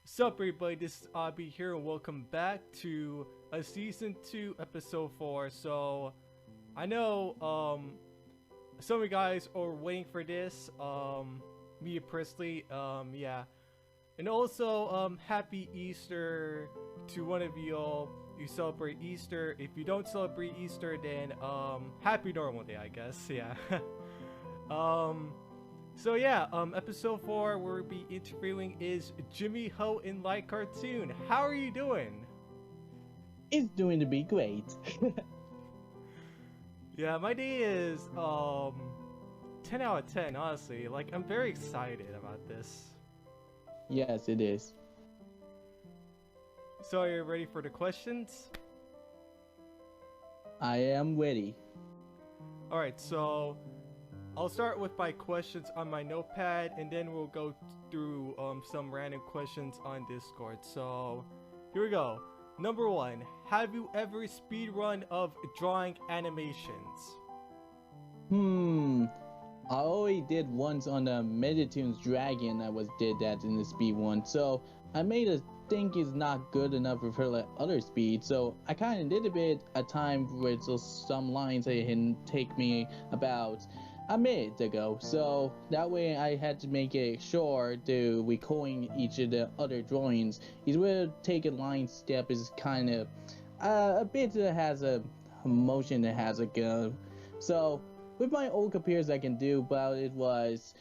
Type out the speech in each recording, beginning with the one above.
Sup everybody, this is Abby here and welcome back to a season 2 episode 4. So I know some of you guys are waiting for this, me personally, yeah. And also happy Easter to one of you all who celebrate Easter. If you don't celebrate Easter, then happy normal day, I guess. Yeah. um So yeah, episode 4 we'll be interviewing is Jimmyho in Light Cartoon. How are you doing? It's doing to be great. Yeah, my day is 10 out of 10, honestly. Like, I'm very excited about this. Yes, it is. So are you ready for the questions? I am ready. Alright, so I'll start with my questions on my notepad and then we'll go through some random questions on Discord. So here we go. Number 1, have you ever speedrun of drawing animations? I already did once on the Meditoon's Dragon. Did that in the speed one. So I made a think is not good enough for like other speed. So I kind of did a bit a time with some lines that can take me about a minute ago, so that way I had to make it sure to recording each of the other drawings. It will take a line step is kind of a bit that has a motion that has a go. So with my old computers I can do, but it was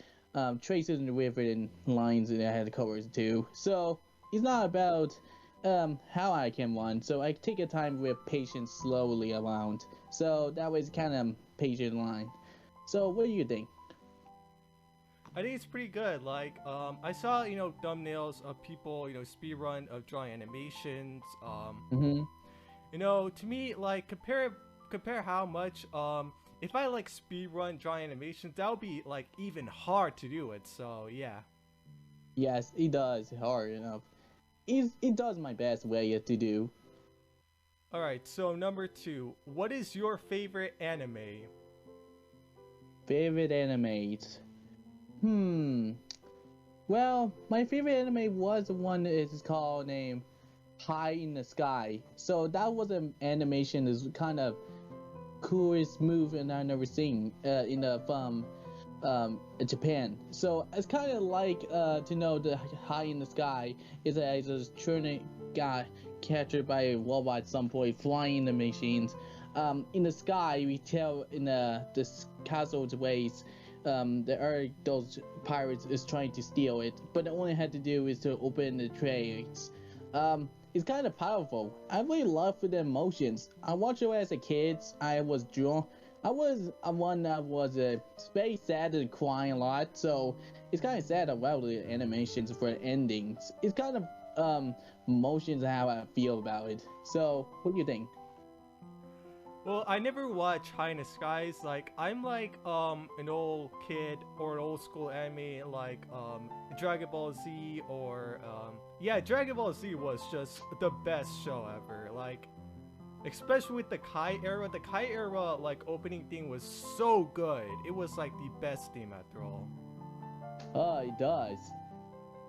traces and within lines and I had covers too. So it's not about how I can run. So I take a time with patience slowly around. So that was kind of patient line. So what do you think? I think it's pretty good. Like, I saw, thumbnails of people, speedrun of drawing animations. To me, like, compare how much, if I, like, speedrun drawing animations, that would be, like, even hard to do it. So, yeah. Yes, it does hard enough. It does my best way to do. Alright, so number 2, what is your favorite anime? Favorite animes? Well, my favorite anime was the one that is called named High in the Sky. So that was an animation that's kind of coolest move and I've never seen in the Japan. So it's kind of like to know the High in the Sky is a turning guy captured by a robot at some point flying the machines. In the sky, we tell in the castle's ways, those pirates is trying to steal it, but all they had to do is to open the trays. It's kind of powerful. I really love the emotions. I watched it as a kid. I was drawn. I was one that was very sad and crying a lot, so it's kind of sad about the animations for the endings. It's kind of emotions and how I feel about it. So, what do you think? Well, I never watched High in the Skies. Like, I'm like an old kid or an old school anime like Dragon Ball Z or yeah, Dragon Ball Z was just the best show ever. Like, especially with the Kai era. The Kai era like opening theme was so good. It was like the best theme after all. It does.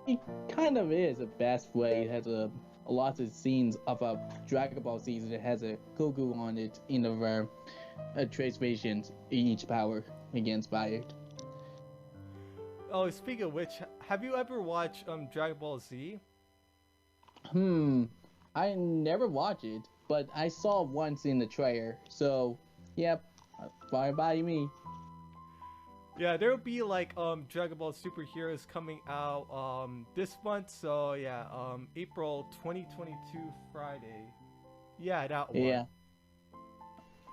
It kind of is the best way. It has a lot of scenes of a Dragon Ball season that has a Goku on it in the transformations each power against fire. Oh, speaking of which, have you ever watched Dragon Ball Z? I never watched it, but I saw once in the trailer. So, yep, bye bye me. Yeah, there will be like Dragon Ball Superheroes coming out this month. So yeah, April 2022 Friday. Yeah, that one.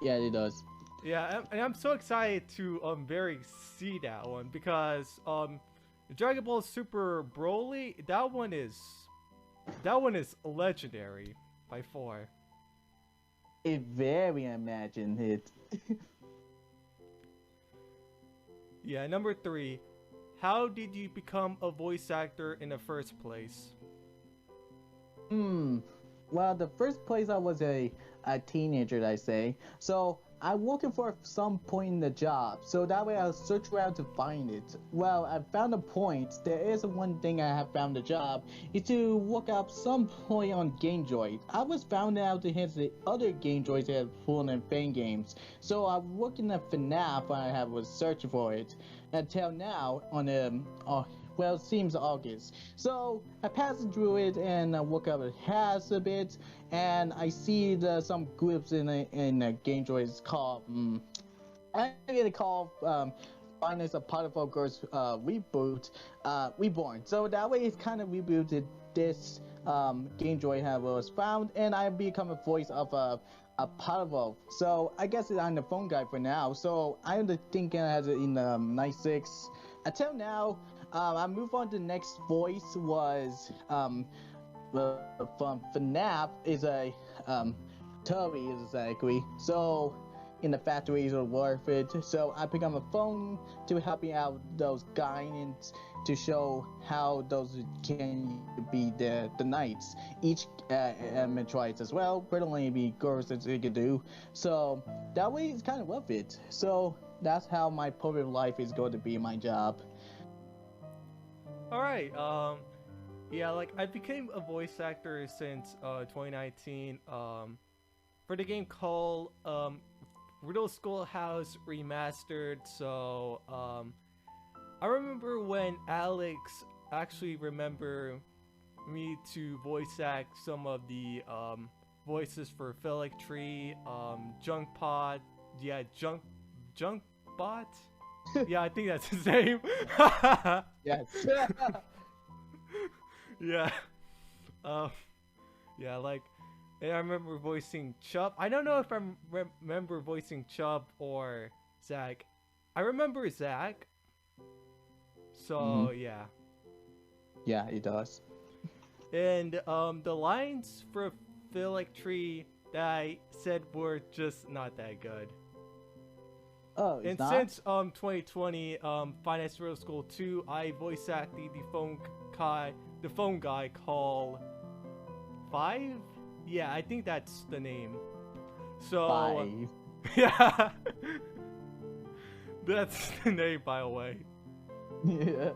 Yeah, it does. Yeah, and I'm so excited to very see that one because Dragon Ball Super Broly, that one is legendary by far. It very imagine it. Yeah, number 3. How did you become a voice actor in the first place? Well, the first place I was a teenager, I say. So I'm looking for some point in the job, so that way I'll search around to find it. Well, I found a point. There is one thing I have found a job, is to look up some point on Game Droid. I was found out to hit the other Game Droids that have full and fan games, so I'm looking at FNAF when I was searching for it. Until now, on well, it seems August. So I passed through it and look up it has a bit, and I see some groups in Game Droids called I'm gonna call Finance a Potiphar Girls Reborn. So that way it's kind of rebooted this Game Droid was found, and I become a voice of a Potiphar. So I guess I'm the phone guy for now. So I'm thinking as in 96. Until now, I move on to the next voice was from FNAF is a Tubby exactly. So in the factories are worth it. So I pick up a phone to help me out those guidance to show how those can be the knights. Each Metroids as well, but only be girls that they can do. So that way it's kind of worth it. So that's how my public life is going to be my job. Alright, yeah, like, I became a voice actor since 2019, for the game called Riddle Schoolhouse Remastered. So I remember when Alex actually remembered me to voice act some of the voices for Philic Tree, Junkpot, yeah, Junkbot? Yeah, I think that's his name. Yes. Yeah. Yeah, like, and I remember voicing Chubb. I don't know if I remember voicing Chubb or Zach. I remember Zach. So, yeah. Yeah, he does. And the lines for Philic Tree that I said were just not that good. Oh, and not? Since 2020, Finance Riddle School 2, I voice acted the phone guy called 5? Yeah, I think that's the name. So 5. Yeah. That's the name, by the way. Yeah.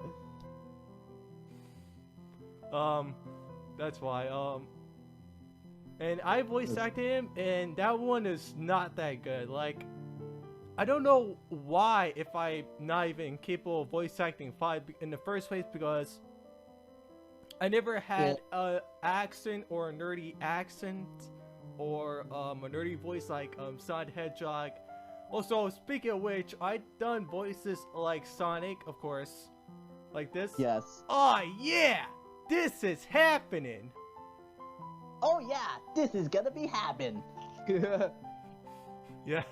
That's why. And I voice acted him, and that one is not that good. Like, I don't know why, if I'm not even capable of voice acting 5 in the first place, because I never had a accent or a nerdy accent or a nerdy voice like Sonic Hedgehog. Also, speaking of which, I done voices like Sonic, of course, like this. Yes. Oh yeah, this is happening. Oh yeah, this is gonna be happen. Yeah.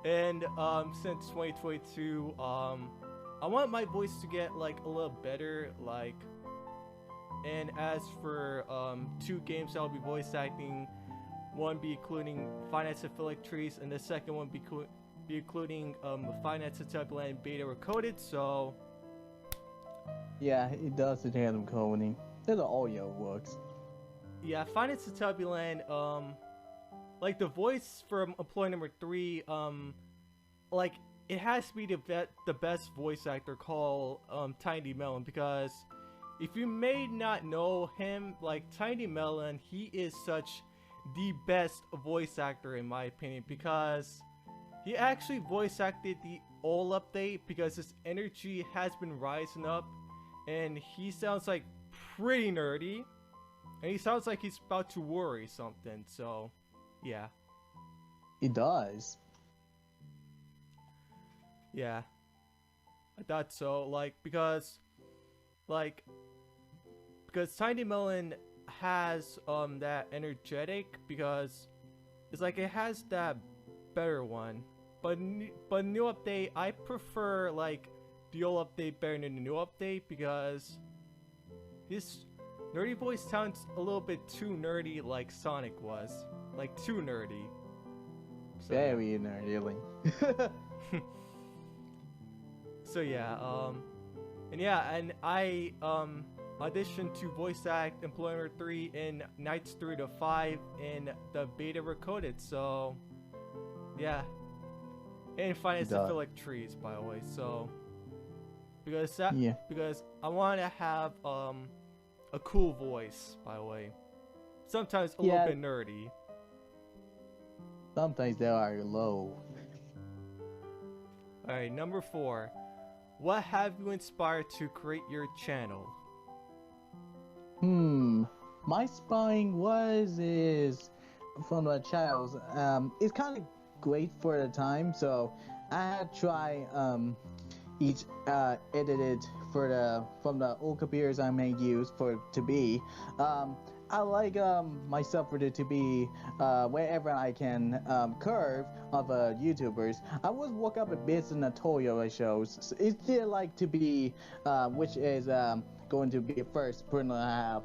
And since 2022, I want my voice to get like a little better, like. And as for 2 games I'll be voice acting, one be including Finance and Philic Trees, and the second one be including Finance and Tubbyland Beta Recoded. So yeah, it does the tandem coding. That's all your works. Yeah, Finance and Tubbyland, like the voice from employee number 3, like it has to be the best voice actor called Tiny Melon, because if you may not know him, like Tiny Melon, he is such the best voice actor in my opinion, because he actually voice acted the old update, because his energy has been rising up, and he sounds like pretty nerdy, and he sounds like he's about to worry something. So yeah, He does. yeah, I thought so. Like, because Tiny Melon has that energetic, because it's like it has that better one, but new update, I prefer like the old update better than the new update, because his nerdy voice sounds a little bit too nerdy, like Sonic was, like too nerdy. So, Very nerdy. so yeah, and I auditioned to voice act Employer 3 in Nights 3 to 5 in the beta recoded. So Yeah. And find Duh. syphilic trees, by the way. So because Yeah. because I want to have a cool voice, by the way. Sometimes a Yeah. little bit nerdy. Sometimes they are low. All right, number 4. What have you inspired to create your channel? My spying is from the child. It's kind of great for the time, so I had try each edited for the from the old computers I may use for to be. I like myself for it to be wherever I can curve of YouTubers. I was work up a bit in the tutorial shows. So it's still like to be which is going to be first person I have.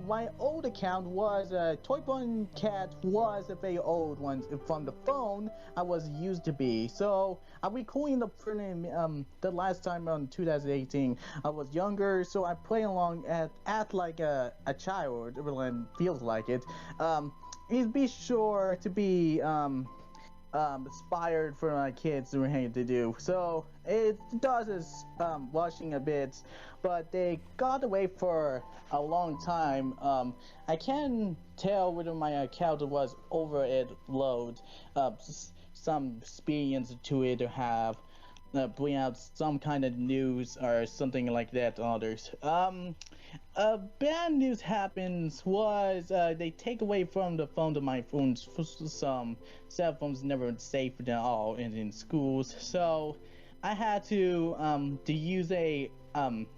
My old account was Toy Bun Cat was a very old one from the phone I was used to be. So I'm recording the last time on 2018. I was younger, so I play along at like a child. It feels like it. Please be sure to be inspired for my kids to do. So it does is rushing a bit, but they got away for a long time. I can tell whether my account was over it load. Some experience to it to have. Bring out some kind of news or something like that to others. Bad news happens was they take away from the phone to my phones. Some cell phones never safe at all in schools, so I had to use a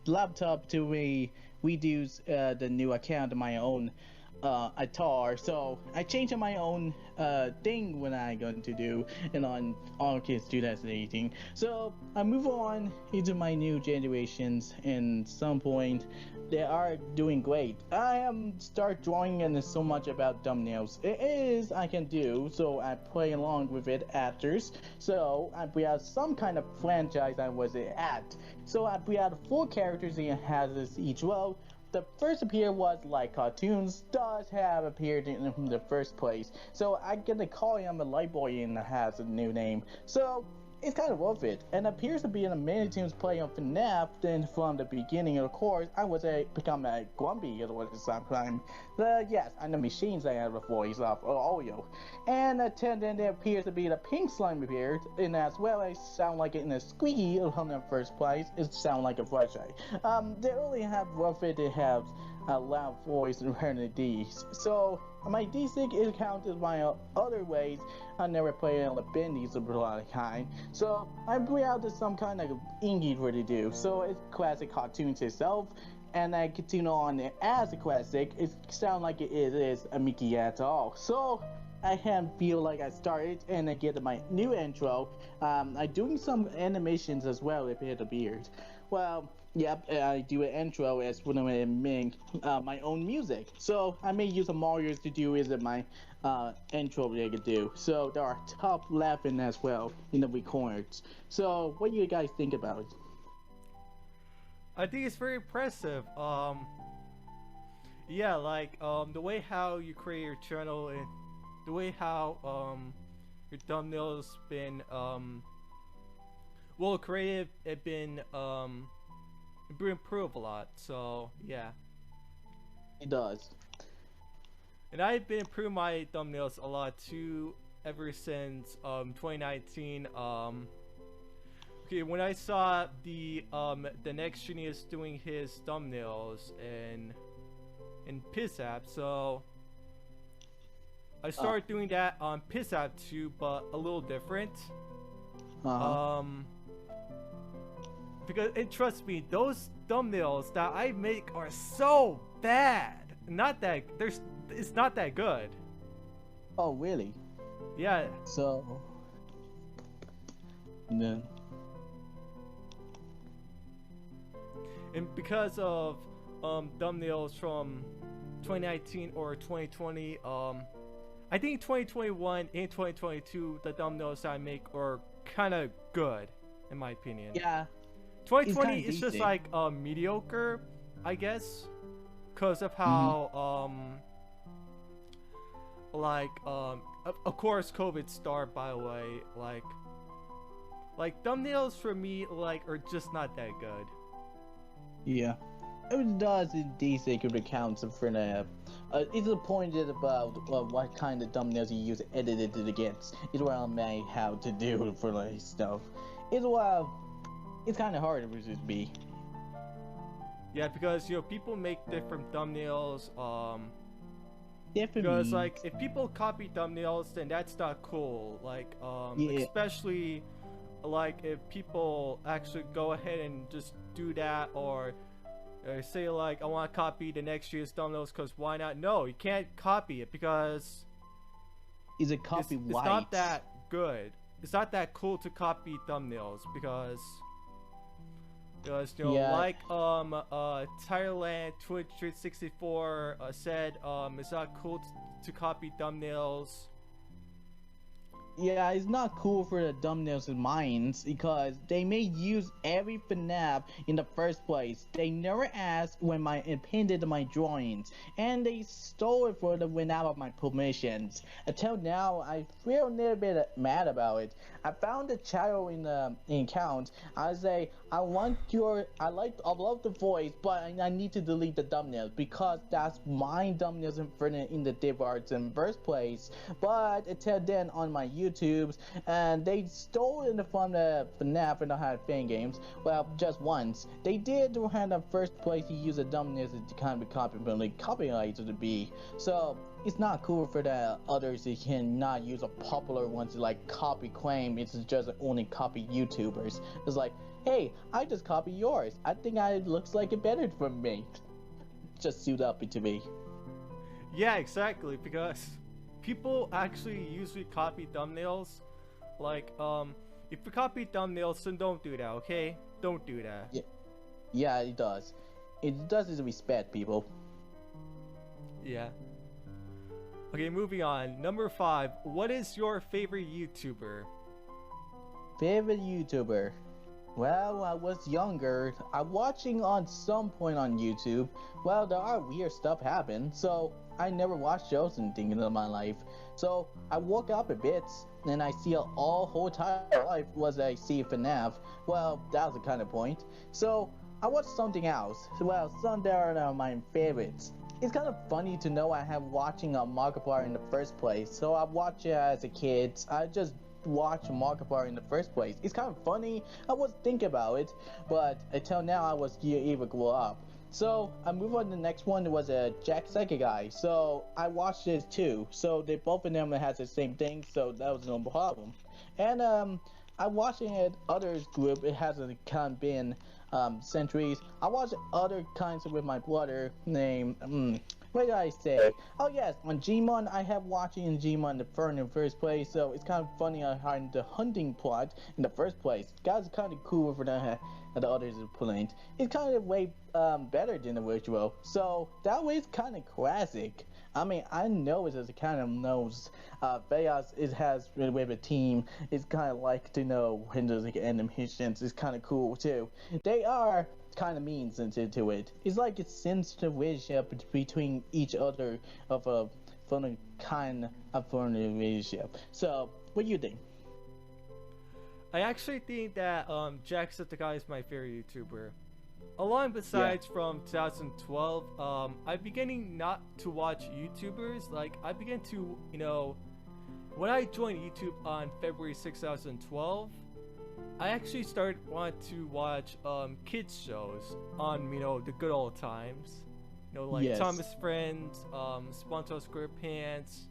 laptop to redo the new account of my own Atar. So I changed my own thing when I going to do and on August 2018. So I move on into my new generations, and some point they are doing great. I am start drawing in so much about thumbnails. It is I can do, so I play along with it actors. So I bring out some kind of franchise I was at. So I bring out 4 characters and it has this each row. The first appear was like cartoons does have appeared in the first place, so I get to call him a light boy and has a new name. So it's kind of worth it, and appears to be in a many tunes playing on FNAF. Then from the beginning of the course, I was become a grumpy at the same time. Yes, and the machines I have a voice of Oreo, and attendant there appears to be the pink slime appeared, and as well as sound like it in a squeaky on the first place. It sound like a fresh eye. They only have worth it to have a loud voice and learn these. So my D6 account is my other ways. I never play on the bendies of a lot of kind. So I bring out to some kind of indie for to do. So it's classic cartoons itself, and I continue on as a classic. It sounds like it is a Mickey at all. So I can feel like I started and I get my new intro. I'm doing some animations as well if it appeared. Well, yep, I do an intro as when I make my own music. So I may use a Mario's to do is my intro that I could do. So there are top laughing as well in the records. So what do you guys think about it? I think it's very impressive. Yeah, like the way how you create your channel and the way how your thumbnails been well creative, it been improved a lot. So yeah, It does. and I've been improving my thumbnails a lot too ever since 2019. Okay, when I saw the next genius doing his thumbnails in PissApp, so I started doing that on PissApp too, but a little different. Because and trust me, those thumbnails that I make are so bad. Not that it's not that good. Oh really? Yeah. So no. And because of thumbnails from 2019 or 2020, I think 2021 and 2022 the thumbnails I make are kind of good in my opinion. Yeah. 2020 is just like mediocre, I guess, because of how like of course, COVID started, by the way. Like thumbnails for me, like, are just not that good. Yeah. It does decent accounts for the. It's appointed about what kind of thumbnails you use edited it against. It's what I may how to do for like stuff. It's kind of hard to resist me. Yeah, because people make different thumbnails. Definitely. Because like if people copy thumbnails, then that's not cool. Like Yeah. especially like if people actually go ahead and just do that, or say like I want to copy the next year's thumbnails, because why not? No, you can't copy it because Is it copyright? it's not that good. It's not that cool to copy thumbnails because Yeah. like Thailand 264 said it's not cool to copy thumbnails. Yeah, it's not cool for the thumbnails of mines because they may use every FNAF in the first place. They never asked when I appended my drawings, and they stole it for the without my permissions. Until now, I feel a little bit mad about it. I found the child in the account. I say I love the voice, but I need to delete the thumbnails because that's my thumbnails in the div arts in the first place. But until then, on my YouTubes, and they stole it from the FNAF and the Hot Fan Games. Well, just once. They did have the first place you use the thumbnails to kind of copyright to be. So it's not cool for the others who cannot use a popular ones to like copy claim it's just only copy YouTubers. It's like, hey, I just copy yours. I think it looks like it better for me. Just suit up to me. Yeah, exactly, because people actually usually copy thumbnails. Like, if you copy thumbnails, then don't do that, okay? Don't do that. Yeah, it does. It does respect people. Yeah. Okay, moving on. Number 5. What is your favorite YouTuber? Favorite YouTuber? Well, I was younger. I'm watching on some point on YouTube. Well, there are weird stuff happen, so I never watched shows and things in my life. So I woke up a bit, and I see all whole entire life was I see FNAF. Well, that was the kind of point. So I watched something else. Well, some there are my favorites. It's kind of funny to know I have watching a Markiplier in the first place. So I watched it as a kid. I just watched Markiplier in the first place. It's kind of funny. I was thinking about it, but until now I was even grow up. So I move on to the next one. It was a Jacksepticeye. So I watched it too. So they both of them has the same thing. So that was no problem. And I watching it others group. It hasn't kind of been centuries. I watch other kinds with my brother named what did I say? Oh yes, on Gmon I have watching Gmon in the first place, so it's kind of funny I had the hunting plot in the first place. Guys kind of cool for the others playing. It's kind of way better than the virtual, so that way it's kind of classic. I mean, I know it's just kind of knows. Bayas it has with a team. It's kind of like to know when there's like animations. It's kind of cool too. They are kind of means into it. It's like it's sensitive relationship between each other of a fun kind of fun relationship. So, what do you think? I actually think that Jacksepticeye is my favorite YouTuber. Along besides from 2012, I'm beginning not to watch YouTubers. Like I began to, when I joined YouTube on February 6, 2012, I actually started wanting to watch kids shows on, the good old times. Like Thomas Friends, SpongeBob SquarePants,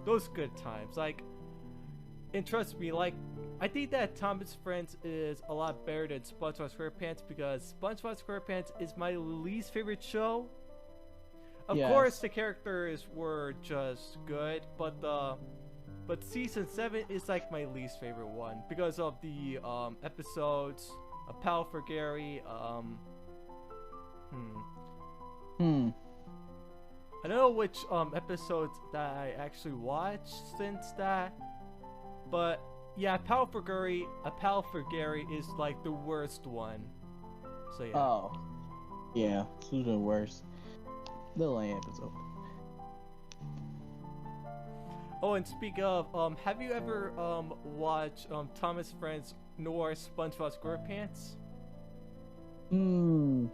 those good times. Like, and trust me, like, I think that Thomas Friends is a lot better than SpongeBob SquarePants because SpongeBob SquarePants is my least favorite show. Of course, the characters were just good, but season 7 is like my least favorite one because of the episodes. A Pal for Gary. I don't know which episodes that I actually watched since that, but yeah, A Pal for Gary is like the worst one. So yeah. Oh, yeah, it's the worst. Little episode. Oh, and speak of, have you ever watched Thomas Friends nor SpongeBob SquarePants? Hmm.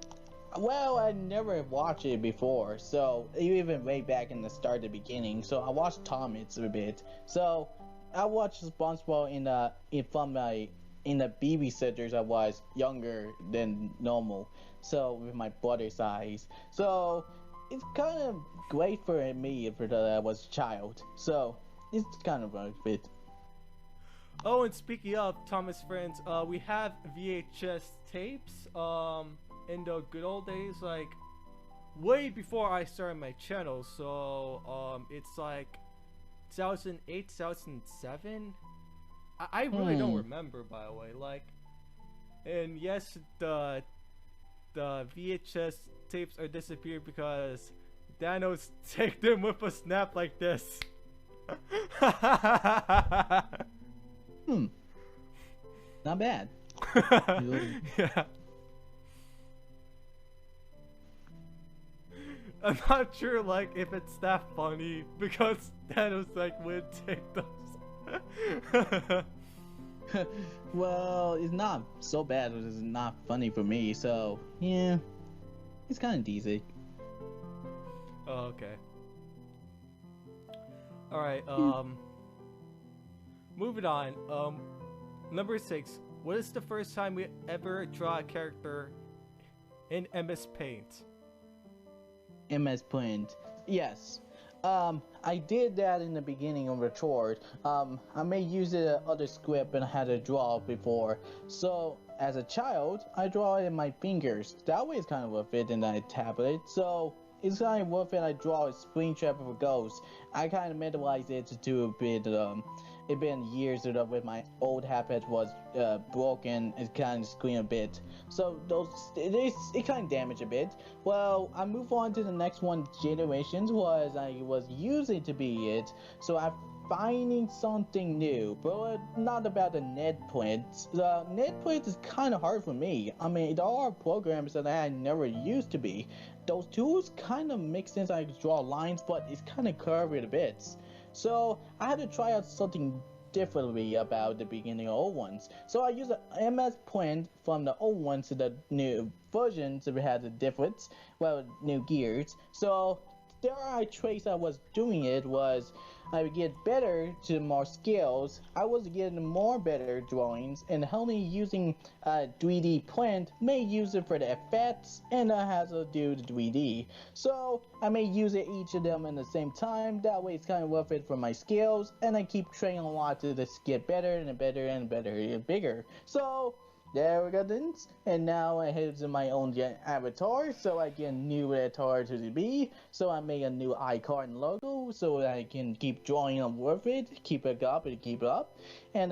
Well, I never watched it before, so even way back in the start, the beginning. So I watched Thomas a bit. So I watched SpongeBob from my in the babysitters. I was younger than normal, so with my brother's eyes. So it's kind of great for me for that I was a child. So it's kind of a bit. Oh, and speaking of Thomas Friends, we have VHS tapes. In the good old days, like way before I started my channel. So it's like 2008, 2007. I really don't remember, by the way. Like, and yes, the VHS tapes are disappeared because Thanos take them with a snap like this. Not bad. Yeah. I'm not sure, like, if it's that funny because Thanos like would take those. Well, it's not so bad, but it's not funny for me. So yeah, it's kind of decent. Oh, okay. All right. Moving on. Number 6. What is the first time we ever draw a character in MS Paint? MS Paint. Yes. I did that in the beginning of the chart. I may use it other script and I had to draw before. So as a child, I draw it in my fingers. That way it's kind of worth it in a tablet. So it's kind of worth it. I draw a screen trap of a ghost. I kind of mentalize it to do a bit. It's been years that with my old habit was broken. It kind of screen a bit. So it kind of damaged a bit. Well, I move on to the next one. Generations I was using to be it. So I'm finding something new, but not about the net points. The net points is kind of hard for me. I mean, there are programs that I never used to be. Those tools kind of make sense. I can draw lines, but it's kind of curvy a bit. So I had to try out something differently about the beginning of old ones. So I used an MS Paint from the old ones to the new versions. We had the difference, well, new gears. So there I trace I was doing it was I would get better to more skills. I was getting more better drawings and only using 3D print may use it for the effects and I have to do the 3D. So I may use it each of them in the same time. That way it's kind of worth it for my skills and I keep training a lot to just get better and better and better and bigger. So there we go then. And now I have my own avatar, so I get a new avatar to be. So I make a new icon and logo, so I can keep drawing on worth it, keep it up and keep it up. And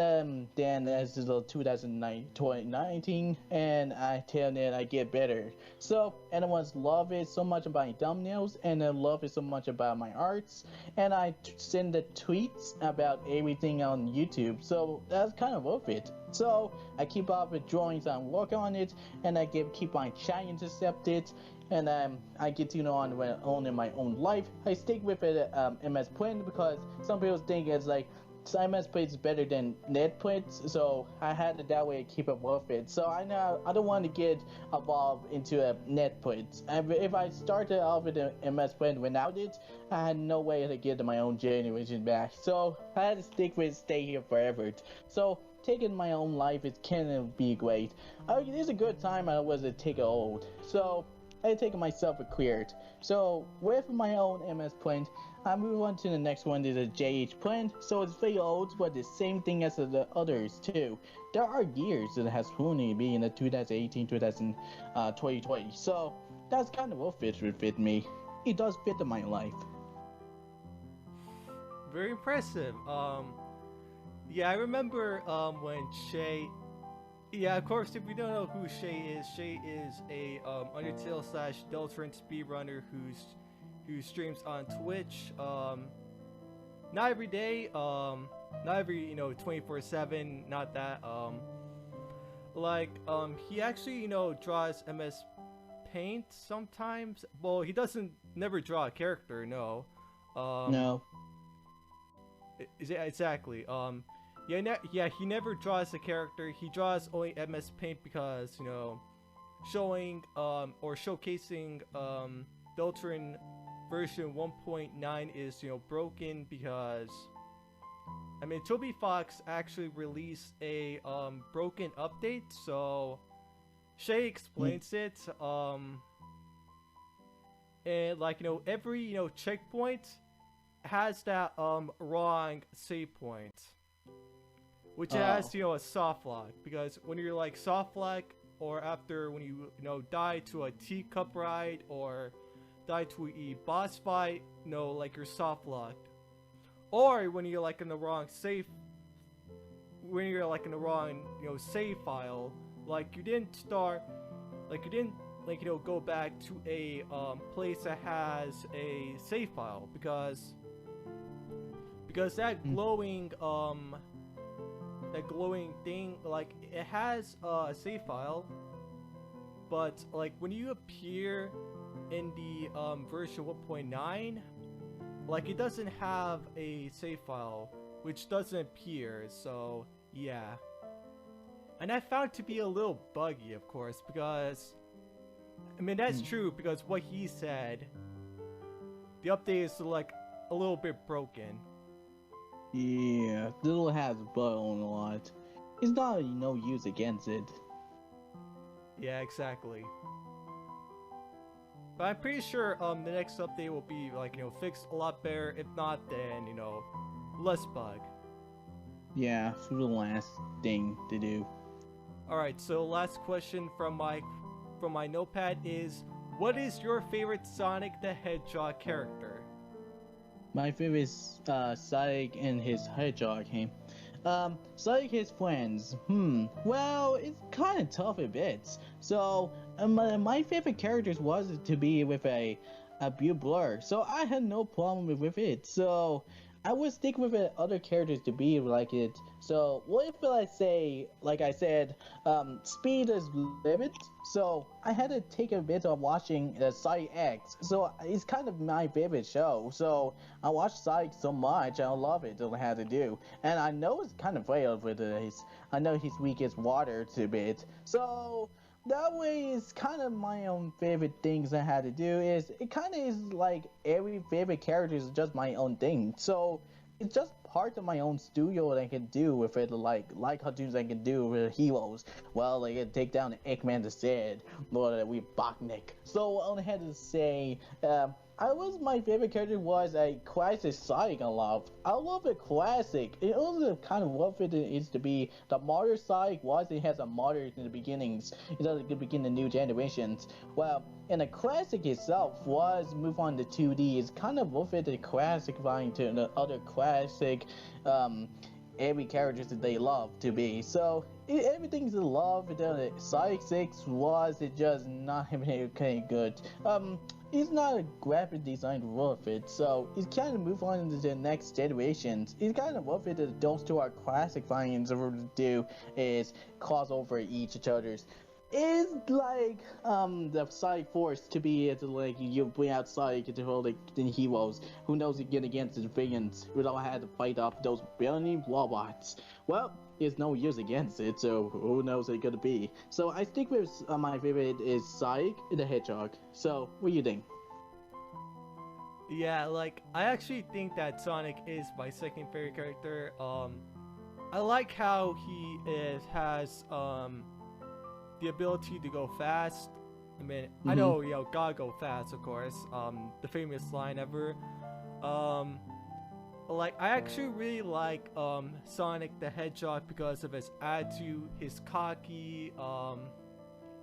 then as the 2019, and I tell that I get better. So anyone's love it so much about my thumbnails, and I love it so much about my arts, and I send the tweets about everything on YouTube. So that's kind of worth it. So I keep up with drawings and work on it, and I keep my chat intercepted, and I get to on in my own life. I stick with it MS Paint because some people think it's like MS Paint is better than net prints, so I had it that way to keep it worth it. So I know I don't want to get evolved into a net print. If I started off with an MS Paint without it, I had no way to get my own generation back. So I had to stick with stay here forever. So taking my own life, it can be great. It's a good time I was to take it old. So I take myself a cleared. So with my own MS Paint, I move on to the next one is a JH Paint. So it's very old, but the same thing as the others too. There are years that has only been in the 2018, 2020. So that's kind of what fits with me. It does fit in my life. Very impressive. Yeah, I remember when Shay. Yeah, of course, if you don't know who Shay is a Undertale / Deltarune speedrunner who streams on Twitch. Not every day, not every 24/7, not that. He actually draws MS Paint sometimes. Well, he doesn't never draw a character, no. No. Exactly. Yeah, yeah. He never draws a character. He draws only MS Paint because showing or showcasing the Ultran version 1.9 is broken because Toby Fox actually released a broken update, so Shay explains it. And like every checkpoint has that wrong save point, which has a soft lock, because when you're like soft lock, or after when you die to a teacup ride or die to a boss fight, like you're soft locked, or when you're like in the wrong save, when you're like in the wrong save file, like you didn't start, like you didn't go back to a place that has a save file, because that glowing thing, like it has a save file, but like when you appear in the version 1.9, like it doesn't have a save file, which doesn't appear. So yeah, and I found it to be a little buggy, of course, because that's true, because what he said, the update is like a little bit broken. Yeah, Little has butt on a lot. It's not no use against it. Yeah, exactly. But I'm pretty sure the next update will be like fixed a lot better. If not, then less bug. Yeah, it's the last thing to do. All right, so last question from my notepad is, what is your favorite Sonic the Hedgehog character? My favorite is Sonic and his Hedgehog game. Sonic his friends. Well, it's kind of tough a bit. So my favorite characters was to be with a blur. So I had no problem with it. So I would stick with other characters to be like it. So what if I say, like I said, speed is limit. So I had to take a bit of watching Sonic X. So it's kind of my favorite show. So I watch Sonic so much, I love it. I had to do, and I know it's kind of failed with I know he's weak as water to a bit. So that way is kind of my own favorite things I had to do. Is it kind of is like every favorite character is just my own thing. So it's just part of my own studio that I can do with it, like cartoons I can do with heroes. Well, like I take down Eggman instead, or we Bachnik. So I had to say, my favorite character was a classic Sonic I love. I love a classic. It was kind of what it is to be. The modern Sonic was it has a modern in the beginnings. It doesn't begin the new generations. Well, and the classic itself was move on to 2D. It's kind of worth it the classic vying to the other classic every characters that they love to be. So everything's in love. The Sonic 6 was it just not okay good. It's not a graphic design worth it, so it's kind of move on into the next generations. It's kind of worth it that those two are classic finds to do is cross over each other's. It's like the Sonic Force to be like you bring out Sonic to hold like the heroes. Who knows you get against the villains without having to fight off those billion robots. Well, there's no use against it, so who knows it's gonna be. So I stick with my favorite is Sonic the Hedgehog. So what do you think? Yeah, like I actually think that Sonic is my second favorite character. I like how he has the ability to go fast. I know, gotta go fast, of course. The famous line ever. Like I actually really like Sonic the Hedgehog because of his attitude, his cocky,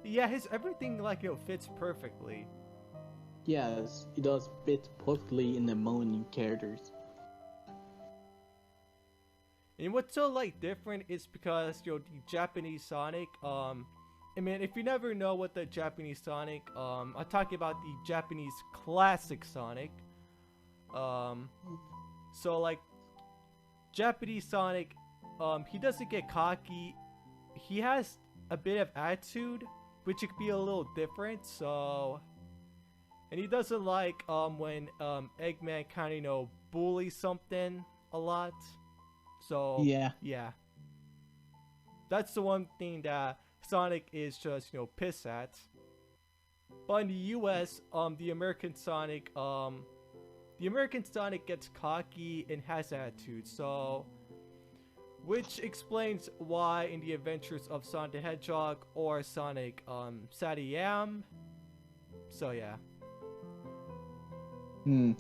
yeah, his everything like fits perfectly. Yes, it does fit perfectly in the Moaning characters. And what's so like different is because the Japanese Sonic, if you never know what the Japanese Sonic, I'm talking about the Japanese classic Sonic. So like Japanese Sonic, he doesn't get cocky. He has a bit of attitude, which could be a little different. So, and he doesn't like when Eggman kind of bullies something. a lot. So Yeah. yeah, that's the one thing that Sonic is just pissed at. But in the U.S., the American Sonic gets cocky and has attitude. So, which explains why in the Adventures of Sonic the Hedgehog or Sonic Sadie Yam. So yeah. Hmm.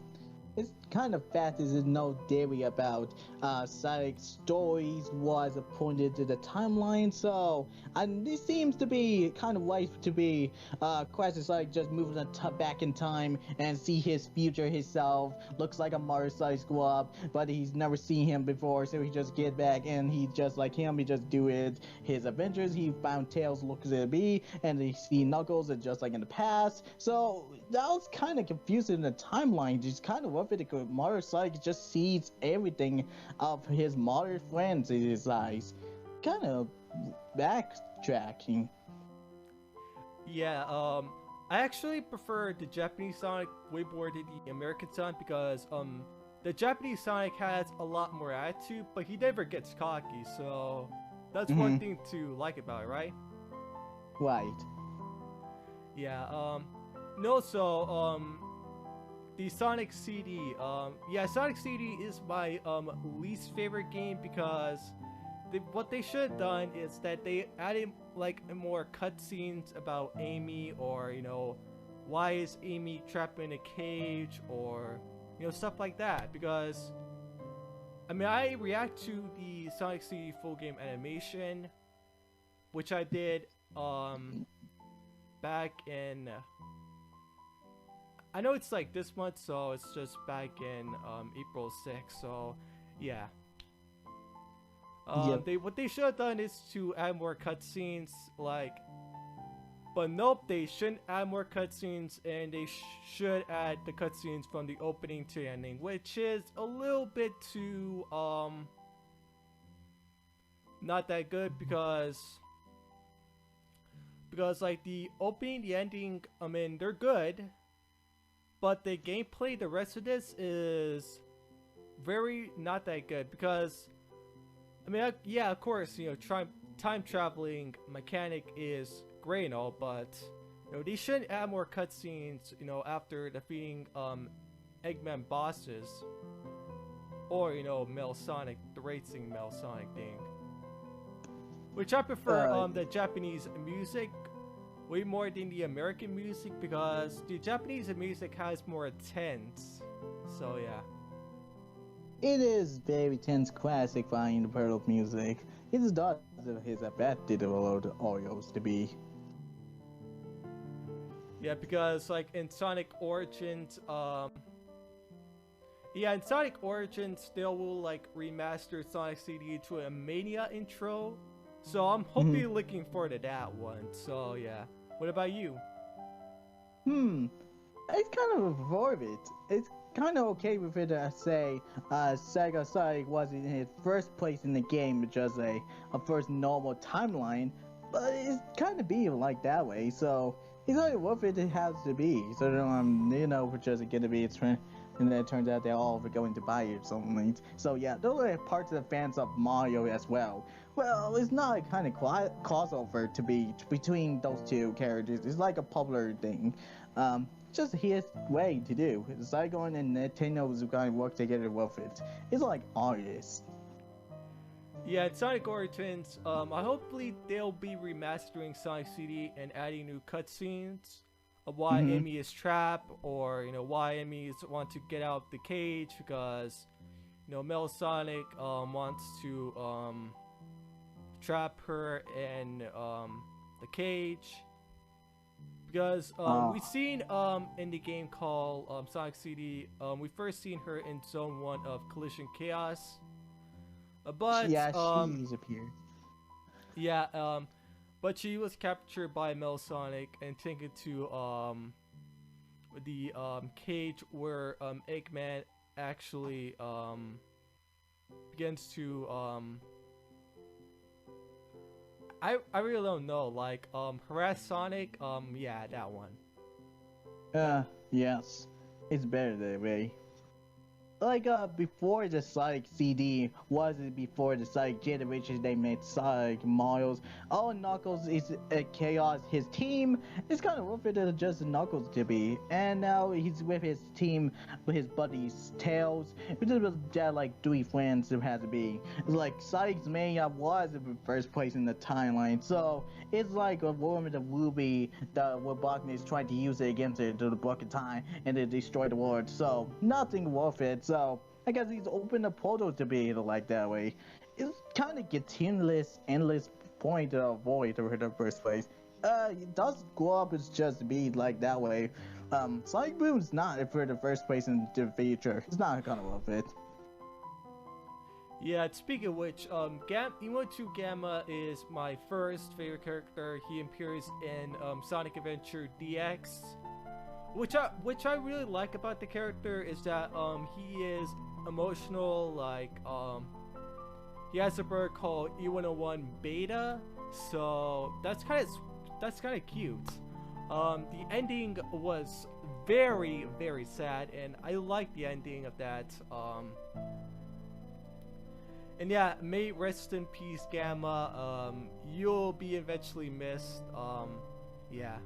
It's kind of fast as there's no theory about Sonic's stories was appointed to the timeline, so this seems to be kind of like to be Quest Sonic just moving back in time and see his future himself. Looks like a motorcycle squad, but he's never seen him before, so he just get back and he just like him, he just do it. His adventures, he found Tails looks to be, and he see Knuckles and just like in the past. So that was kind of confusing in the timeline. Just kind of what it could motorcycle just sees everything of his modern friends in his eyes. Kind of backtracking. Yeah, I actually prefer the Japanese Sonic way more than the American Sonic because the Japanese Sonic has a lot more attitude, but he never gets cocky, so that's one thing to like about it, right? Right. Yeah, no, so the Sonic CD, yeah, Sonic CD is my least favorite game because what they should have done is that they added like more cutscenes about Amy, or why is Amy trapped in a cage, or stuff like that. Because I mean, I react to the Sonic CD full game animation, which I did back in I know it's like this month, so it's just back in April 6th. So yeah. Yep. What they should have done is to add more cutscenes, like, but nope, they shouldn't add more cutscenes, and they should add the cutscenes from the opening to the ending, which is a little bit too not that good because like the opening, the ending, I mean they're good, but the gameplay, the rest of this is very not that good because. I mean, yeah, of course, time traveling mechanic is great and all, but they shouldn't add more cutscenes, after defeating Eggman bosses, or Mel Sonic, the racing Mel Sonic thing. Which I prefer the Japanese music way more than the American music because the Japanese music has more intense. So yeah. It is very tense classic finding the pearl music. It does his adapted audios to be. Yeah, because like in Sonic Origins, yeah, in Sonic Origins, they will like remaster Sonic CD to a Mania intro. So I'm hoping looking forward to that one. So yeah. What about you? It's kind of avoid it. It's kind of okay with it to say Sega Sonic was in his first place in the game, just a first normal timeline, but it's kind of be like that way, so it's not worth it has to be. So just gonna be a trend, and then it turns out they're all going to buy it or something. So yeah, those are parts of the fans of Mario as well. Well, it's not a kind of crossover to be between those two characters. It's like a popular thing. Just his way to do. Zygon and Nintendo's going to work together with it. It's like artists. Yeah, in Sonic Origins, hopefully they'll be remastering Sonic CD and adding new cutscenes of why Amy is trapped, or why Amy wants to get out of the cage because Mel Sonic wants to trap her in the cage. Because we've seen in the game called Sonic CD, we first seen her in Zone 1 of Collision Chaos. But yeah, she's appeared. Yeah, but she was captured by Mel Sonic and taken to the cage where Eggman actually begins to I really don't know, like harass Sonic, yeah, that one. Yes. It's better that way. like before the Sonic CD wasn't before the Sonic generation they made Sonic Marios. Oh, Knuckles is a chaos. His team is kind of worth it as just Knuckles to be, and now he's with his team with his buddies Tails, which is that like three friends it has to be. It's like Sonic's Mania was in first place in the timeline, so it's like a worm of the Ruby that Robotnik is trying to use it against it to the book of time and to destroy the world. So nothing worth it. So I guess he's opened a portal to be like that way. It's kind of continuous, endless point to avoid in the first place. It does grow up as just be like that way. Sonic Boom's not for the first place in the future. It's not gonna worth it. Yeah, speaking of which, Emo2 Gamma is my first favorite character. He appears in Sonic Adventure DX. Which I really like about the character is that he is emotional, like he has a bird called E101 Beta, so that's kind of cute. The ending was very, very sad, and I like the ending of that. And yeah, may rest in peace, Gamma. You'll be eventually missed. Yeah.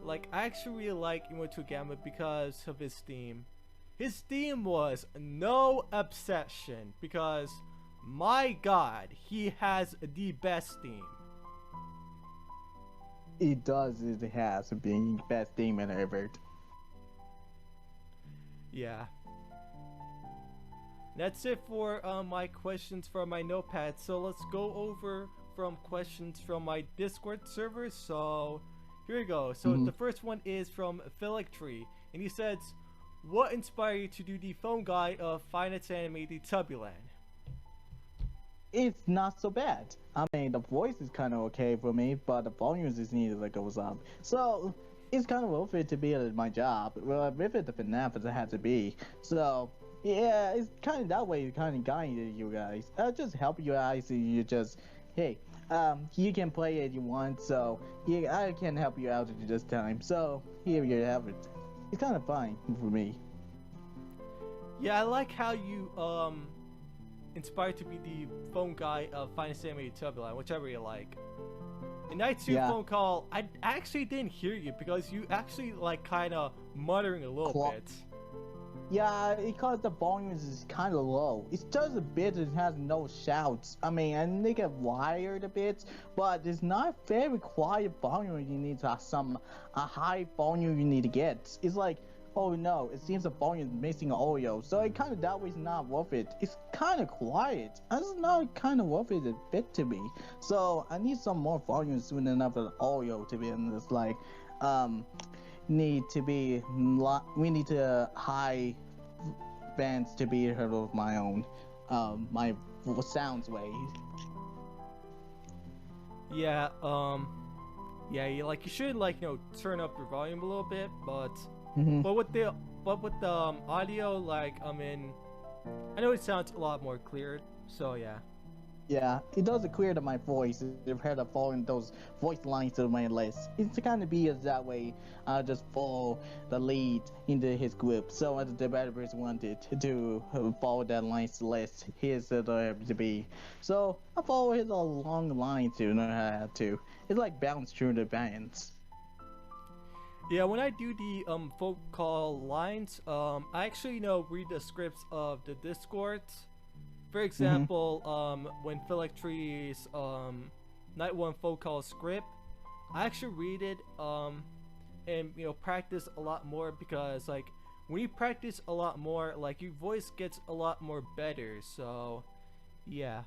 Like, I actually really like Emo2 Gamma because of his theme. His theme was no obsession because, my god, he has the best theme. It does, it has been best theme ever. Yeah. That's it for my questions from my notepad. So let's go over from questions from my Discord server. So here we go. So the first one is from Phillictree, and he says, "What inspired you to do the phone guide of Finance Anime the Tubbyland?" It's not so bad. I mean, the voice is kind of okay for me, but the volume just needed to go up. So it's kind of worth it to be at my job. Well, with it, the FNAF as it had to be. So yeah, it's kind of that way, kind of guiding you guys. I'll just help you guys. You just, hey, you can play it you want. So yeah, I can help you out at this time. So here you have it. It's kind of fine for me. Yeah, I like how you inspired to be the phone guy of Finance Anime Tubbyland, which I really like. In night 2 phone call, I actually didn't hear you because you actually like kind of muttering a little bit. Yeah, because the volume is kind of low. It's just a bit, it has no shouts. I mean, and they get wired a bit, but it's not very quiet volume you need to have a high volume you need to get. It's like, oh no, it seems the volume is missing audio, so it kind of that way is not worth it. It's kind of quiet. It's not kind of worth it a bit to me. So I need some more volume soon enough for the audio to be in this like, need to be, we need to high bands to be heard of my own, my sounds way. Yeah, yeah, you should like, turn up your volume a little bit, but with the audio, like, I know it sounds a lot more clear, so yeah. Yeah, it does clear to my voice. I've heard of following those voice lines to my list. It's kind of be as that way. I just follow the lead into his group. So as the developers wanted to follow that lines list, here's the to be. So I follow his long line to know how to. It's like bounce through the bands. Yeah, when I do the folk call lines, I actually read the scripts of the Discord. For example, when Phillictree's Night 1 folk call script, I actually read it and practice a lot more, because like when you practice a lot more, like your voice gets a lot more better. So yeah.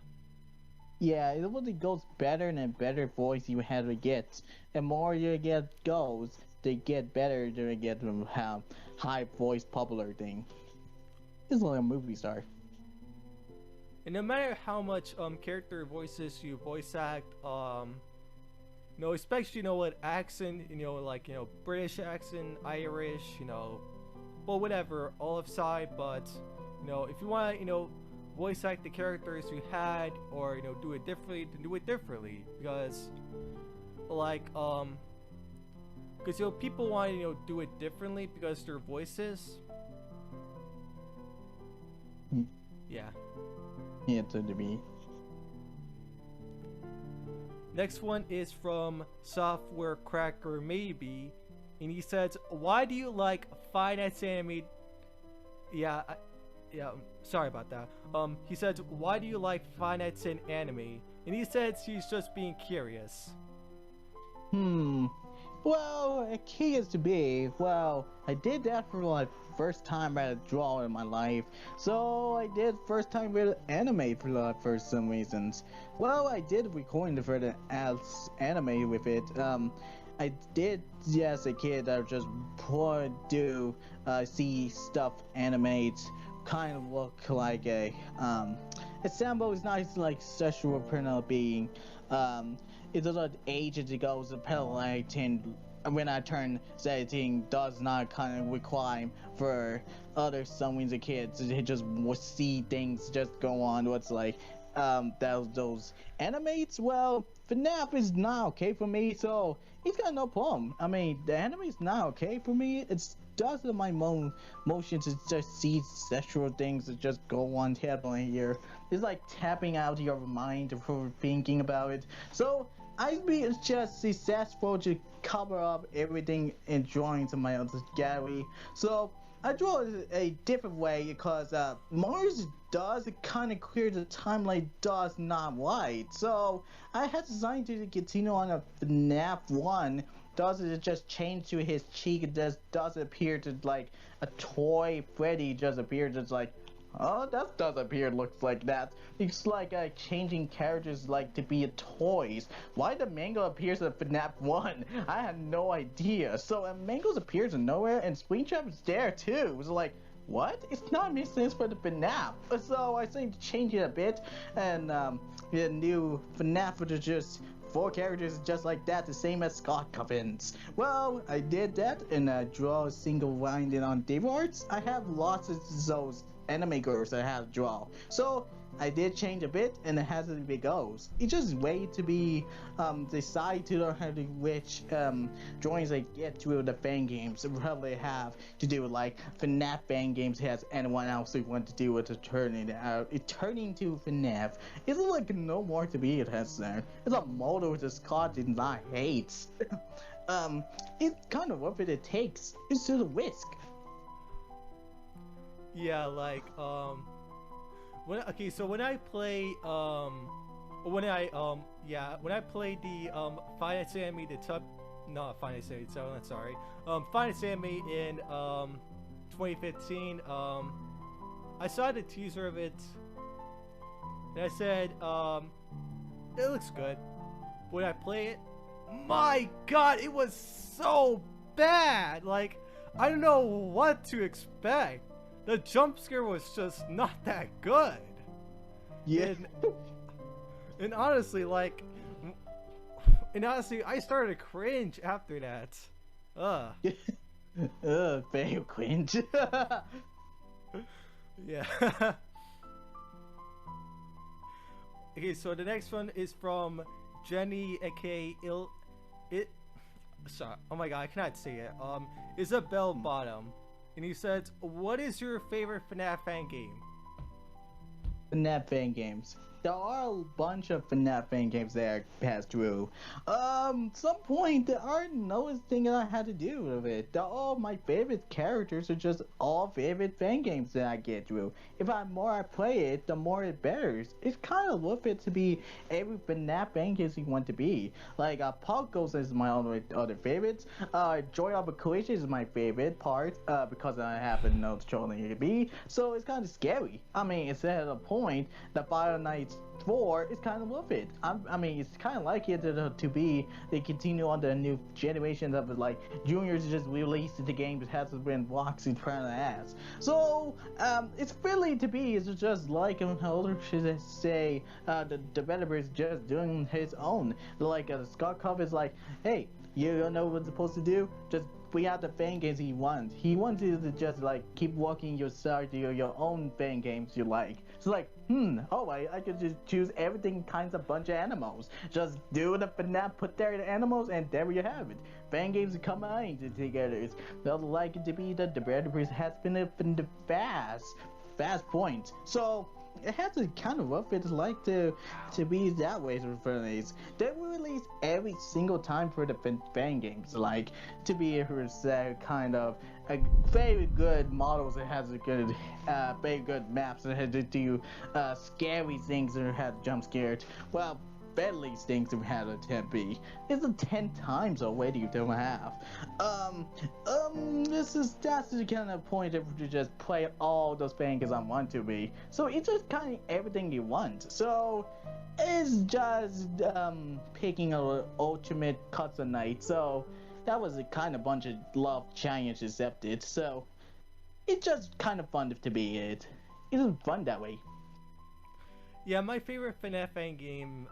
Yeah, it really goes better and better voice you have to get. And more you get goes, they get better, they get have high voice popular thing. It's like a movie star. And no matter how much character voices you voice act, especially what accent, like British accent, Irish, well, whatever, all of side. But if you want to voice act the characters you had, or do it differently, then do it differently, because like because people want to do it differently because their voices. Yeah. Answer to me. Next one is from Software Cracker Maybe, and he says, "Why do you like finance anime?" Yeah, sorry about that. He says, "Why do you like finance and anime?" And he says he's just being curious. Well, it curious to be. Well, I did that for my first time at a draw in my life. So I did first time with anime for some reasons. Well, I did recording for the as anime with it. I did as a kid. I just do see stuff animate, kind of look like a Sambo is not like sexual personal being. It's a lot age as it goes. Apparently, 18 when I turn 17 does not kind of require for other someone's a kids to just see things just go on. What's like those animates. Well, FNAF is not okay for me, so he's got no problem. I mean, the anime is not okay for me. It's does my motion to just see sexual things that just go on happening here. It's like tapping out your mind for thinking about it. So I be just successful to cover up everything in drawings in my own gallery. So I draw it a different way because Mars does kind of clear the timeline does not right. So I had designed to continue on a FNAF 1. Does it just change to his cheek? It just does appear to like a toy Freddy just appeared just like, oh, that does appear looks like that. It's like changing characters like to be toys. Why the mango appears in FNAF 1? I had no idea. So mangoes appears in nowhere and Springtrap is there too. It was like, what? It's not making sense for the FNAF. So I think to change it a bit and the new FNAF which is just 4 characters just like that, the same as Scott Coffins. Well, I did that and draw a single line on DeviantArt. I have lots of those anime girls I have to draw. So I did change a bit and it has to be goes. It's just way to be decide to learn how to which drawings I get to the fan games probably have to do with like FNAF fan games has anyone else who want to do with it turning out it turning to FNAF. It's like no more to be it has there. It's a model that Scott did not hates. It's kind of what it takes. It's just a whisk. Yeah, like when I play when I played the finance anime finance anime in 2015, I saw the teaser of it and I said it looks good. When I play it, my god, it was so bad. Like, I don't know what to expect. The jump scare was just not that good. Yeah. And honestly, I started to cringe after that. Very cringe. Yeah. Okay, so the next one is from Jenny, aka sorry, oh my god, I cannot say it. Isabel Bottom. And he says, what is your favorite FNAF fan game? FNAF fan games. There are a bunch of FNAF fan games that I passed through. Some point there are no thing that I had to do with it. They're all my favorite characters are just all favorite fan games that I get through. If I more I play it, the more it betters. It's kind of worth it to be every FNAF fan game you want to be. Like Pop Ghost is my other favorites. Joy of a Collision is my favorite part because I happen to know it's totally to be. So it's kind of scary. I mean, it's at a point that Fire Night 4 is kind of worth it. I mean, it's kind of like it to be they continue on the new generations of it, like juniors just released the game that has been boxing trying to ass. So it's really to be it's just like older should say the developer is just doing his own. Like Scott Cuff is like, hey, you don't know what it's supposed to do? Just bring out the fan games he wants. He wants you to just like keep walking yourself to your own fan games you like. So like, alright, I could just choose everything kinds of bunch of animals. Just do the FNAF, put there the animals, and there you have it. Fan games combined together. It's not like it to be that the developers has been up in the past. fast point. So it has to kind of rough it's like to be that way for these. They will release every single time for the fan games, like to be able to say kind of a very good models. It has a good, very good maps. It has to do scary things that had jump scared. Well, deadly things that had a 10B. It's a 10 times already you don't have. That's the kind of point of to just play all those things I want to be. So it's just kind of everything you want. So it's just picking an ultimate custom night. So that was a kind of bunch of love challenge accepted. So it's just kind of fun to be it. It's fun that way. Yeah, my favorite FNAF fan game,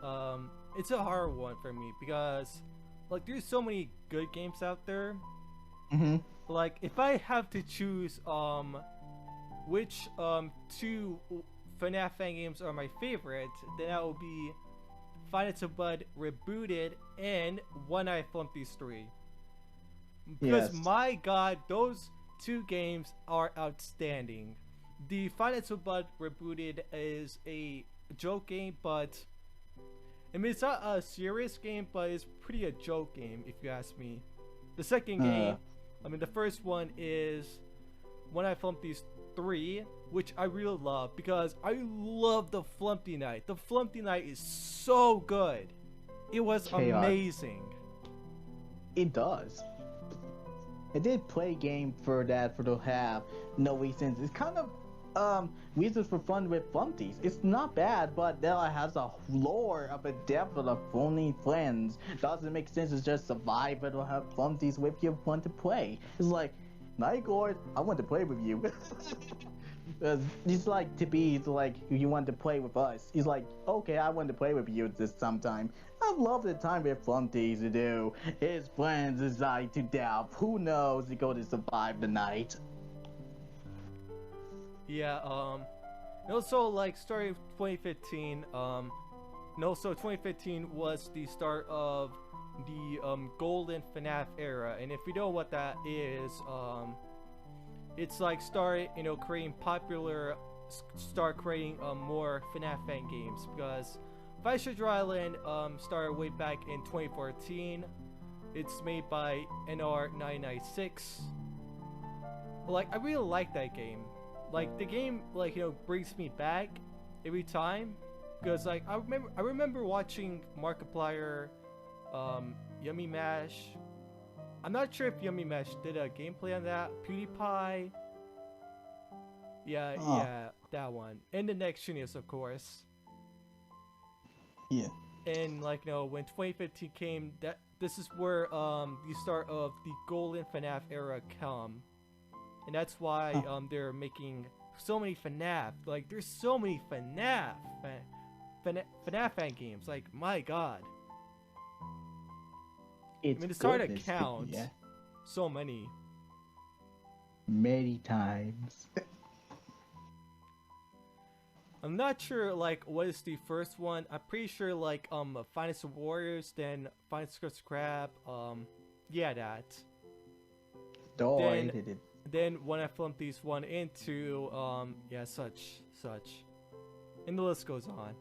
it's a hard one for me because, like, there's so many good games out there. Mm-hmm. Like, if I have to choose, which, two FNAF fan games are my favorite, then that will be Find It's a Bud Rebooted and One Night Flumpty's 3. Because, my god, those two games are outstanding. The Find It's a Bud Rebooted is a joke game, but I mean it's not a serious game, but it's pretty a joke game if you ask me. The second game, I mean the first one is When I Flumpty's 3, which I really love because I love the Flumpty Night. The Flumpty Night is so good. It was amazing. It does. I did play a game for that for the have no reasons. It's kind of reasons for fun with Flumpties. It's not bad, but then it has a lore of a depth of phony friends. Doesn't make sense. It's just survive, but it'll have Flumpties with you want to play. It's like, Night Lord, I want to play with you. It's like to be like you want to play with us. He's like, okay, I want to play with you this sometime. I love the time with Flumpties to do. His friends decide to doubt. Who knows? He going to survive the night. Yeah, and also like starting 2015, and also 2015 was the start of the golden FNAF era, and if you know what that is, it's like start creating more FNAF fan games, because Vice Treasure Island started way back in 2014. It's made by NR996. Like, I really like that game. Like, the game, like, brings me back every time, because like I remember watching Markiplier, Yummy Mash. I'm not sure if Yummy Mash did a gameplay on that. PewDiePie. Yeah, that one. And the next Genius, of course. Yeah. And like when 2015 came, this is where the start of the golden FNAF era come. And that's why they're making so many FNAF. Like, there's so many FNAF fan games. Like, my god. It's hard to count. Yeah. So many. Many times. I'm not sure, like, what is the first one. I'm pretty sure, like, Finest Warriors, then Finest Crab, yeah, that. Then when I flumped these 1 and 2, yeah, such. And the list goes on.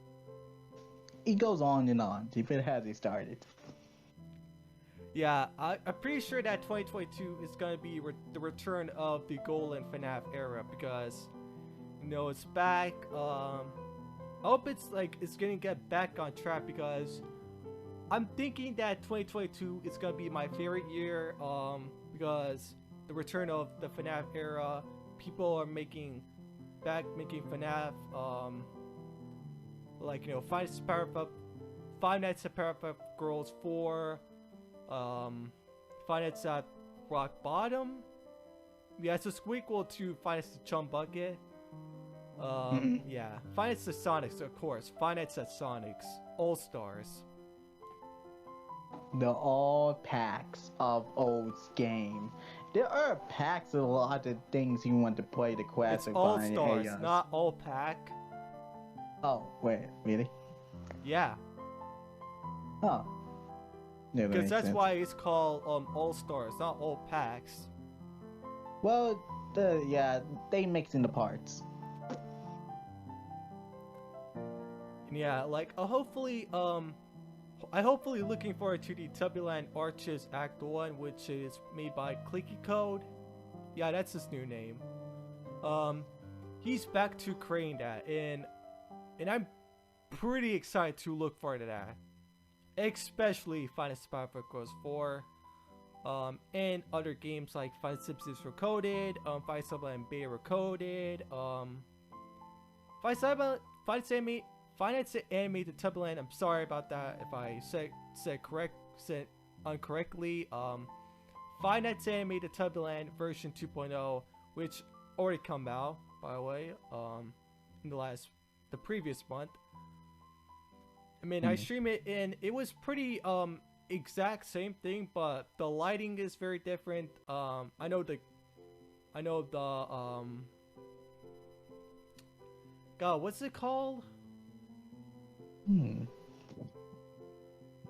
It goes on and on, if it hasn't started. Yeah, I'm pretty sure that 2022 is gonna be the return of the golden FNAF era, because, it's back. I hope it's gonna get back on track, because I'm thinking that 2022 is gonna be my favorite year, because the return of the FNAF era, people are making FNAF, like, Five Nights at Powerpuff Girls 4, Five Nights at Rock Bottom. Yeah, it's a sequel to Five Nights at Chum Bucket. Yeah, Five Nights at Sonics, of course. Five Nights at Sonics, All Stars. The all packs of old game. There are packs of a lot of things you want to play the classic. It's All Stars, not All Pack. Oh, wait, really? Yeah. Oh. Because that's why it's called All Stars, not All Packs. Well, yeah, they mix in the parts. Yeah, like I hopefully looking forward to the Tubbyland Arches Act 1, which is made by Clicky Code. Yeah, that's his new name. He's back to creating that, and I'm pretty excited to look forward to that. Especially Final Fantasy 4, and other games like Final Fantasy Recoded, Final Fantasy Beta Recoded, Final Fantasy Animated Tubbyland. I'm sorry about that if I said incorrectly. Final Fantasy Animated Tubbyland version 2.0, which already come out, by the way, in the previous month. I mean, I stream it and it was pretty exact same thing, but the lighting is very different. I know the God, what's it called?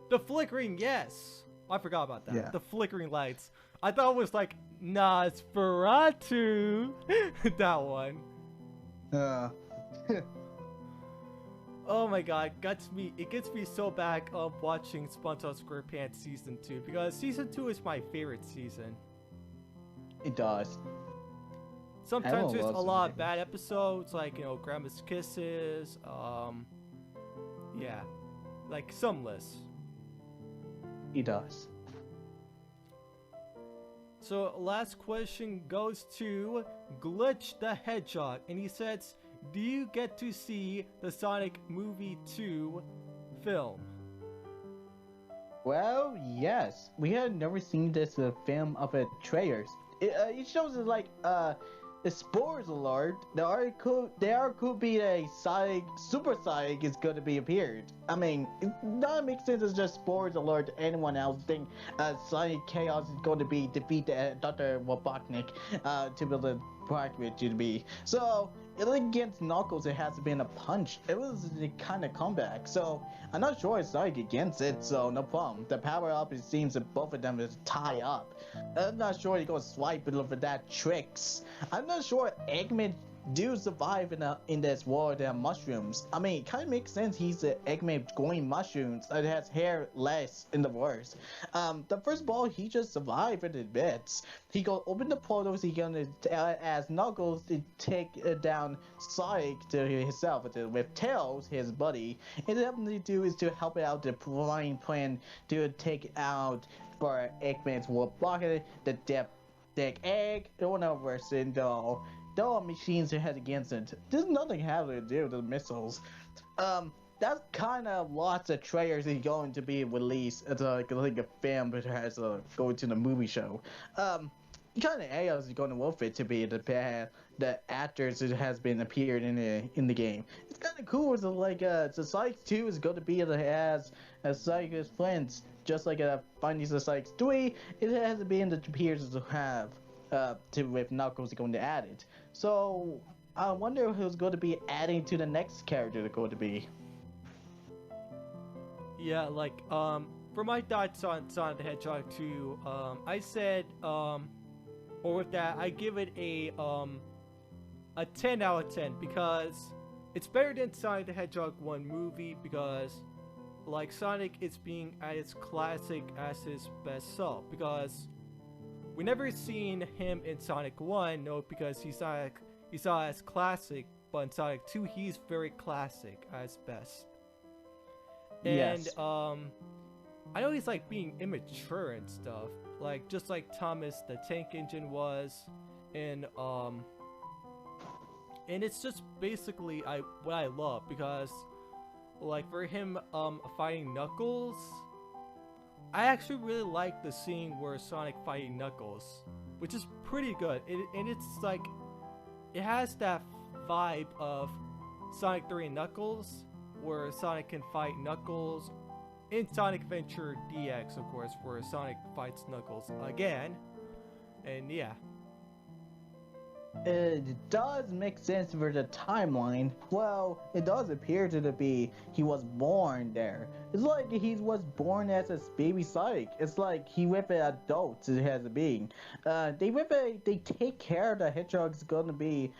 The flickering, yes. I forgot about that. Yeah. The flickering lights. I thought it was like Nosferatu. That one. Oh my god, it gets me so back of watching SpongeBob SquarePants Season 2, because Season 2 is my favorite season. It does. Sometimes there's a lot of bad episodes, like, you know, Grandma's Kisses, yeah, like some lists. He does. So last question goes to Glitch the Hedgehog, and he says, do you get to see the Sonic Movie 2 film? Well, yes. We had never seen this film of a trailers. It shows it like a spoilers alert. There could be a Sonic, Super Sonic is going to be appeared. I mean, it doesn't make sense. It's just spoilers alert to anyone else think Sonic Chaos is going to be defeat Dr. Robotnik to build a project to be. So against Knuckles, it has been a punch. It was a kind of comeback. So I'm not sure it's Sonic against it. So no problem. The power up, it seems that both of them is tie up. I'm not sure you're gonna swipe it for that tricks. I'm not sure Eggman do survive in this world of mushrooms. I mean, it kind of makes sense. He's an Eggman going mushrooms. It has hair less in the worst. The first ball, he just survived in the bits. He go open the portals. He gonna ask Knuckles to take down Sonic to himself with Tails, his buddy. And what they do is to help out the plan to take out for Eggman's warp blocker, the deck egg, or whatever. There are machines that head against it. There's nothing having to do with the missiles. That's kind of lots of trailers is going to be released. It's like a film that has going to the movie show. Kind of areas is going to worth it to be the actors that has been appeared in the game. It's kind of cool. It's like the Sonic 2 is going to be as Sonic's friends, just like Finding the Sonic 3. It has been the appears to have. With Knuckles going to add it. So I wonder who's going to be adding to the next character they're going to be. Yeah, like for my thoughts on Sonic the Hedgehog 2, I said or with that I give it a 10 out of 10 because it's better than Sonic the Hedgehog 1 movie, because like Sonic is being at its classic as his best self, because we never seen him in Sonic 1, no, because he's not as classic, but in Sonic 2 he's very classic as best. And yes. I know he's like being immature and stuff, like just like Thomas the Tank Engine was, and it's just basically what I love, because like for him fighting Knuckles, I actually really like the scene where Sonic fighting Knuckles, which is pretty good. And it's like, it has that vibe of Sonic 3 and Knuckles, where Sonic can fight Knuckles in Sonic Adventure DX, of course, where Sonic fights Knuckles again. And yeah. It does make sense for the timeline. Well, it does appear to be he was born there. It's like he was born as a baby psych. It's like he with an adult as a being. They take care of the hedgehog's gonna be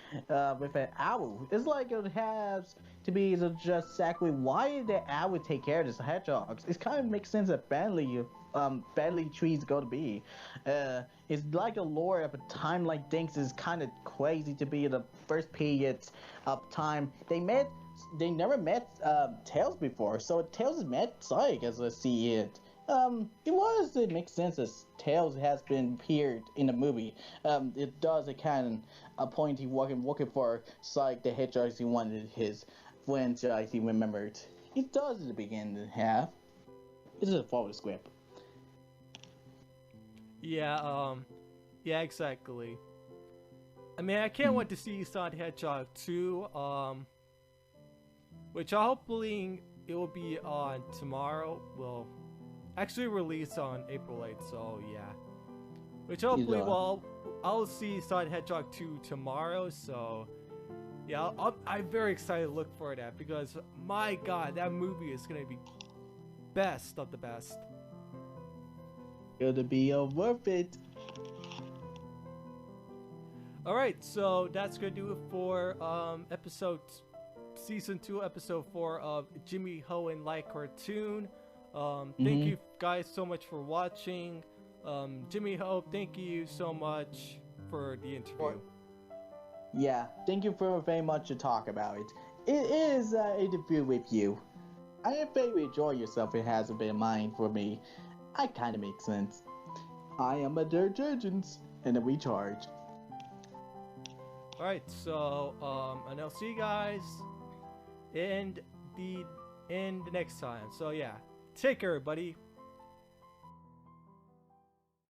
with an owl. It's like it has to be just exactly why the owl take care of this hedgehogs. It kind of makes sense that badly trees gonna be. It's like a lore of a time like things is kind of crazy to be in the first periods of time. They never met Tails before, so Tails has met Sonic as I see it. It makes sense as Tails has been appeared in the movie. It does a kind of a point he working for Sonic the Hedgehog. He wanted his franchise. He remembered. It does in the beginning and half. This is a forward script. Yeah, yeah, exactly. I mean, I can't wait to see Sonic the Hedgehog 2, which hopefully it will be on tomorrow. Well, actually released on April 8th, so yeah. Which hopefully, well, I'll see Sonic the Hedgehog 2 tomorrow, so yeah, I'm very excited to look for that because my god, that movie is gonna be best of the best. Gonna be worth it. Alright, so that's gonna do it for season 2 episode 4 of Jimmy Ho and Light Cartoon. Thank you guys so much for watching. Jimmy Ho, thank you so much for the interview. Yeah, thank you very much to talk about it. It is an interview with you. I bet you enjoy yourself. It hasn't been mine for me. I kind of make sense. I am a detergent and a recharge. Alright, so and I'll see you guys in the next time. So yeah, take care everybody.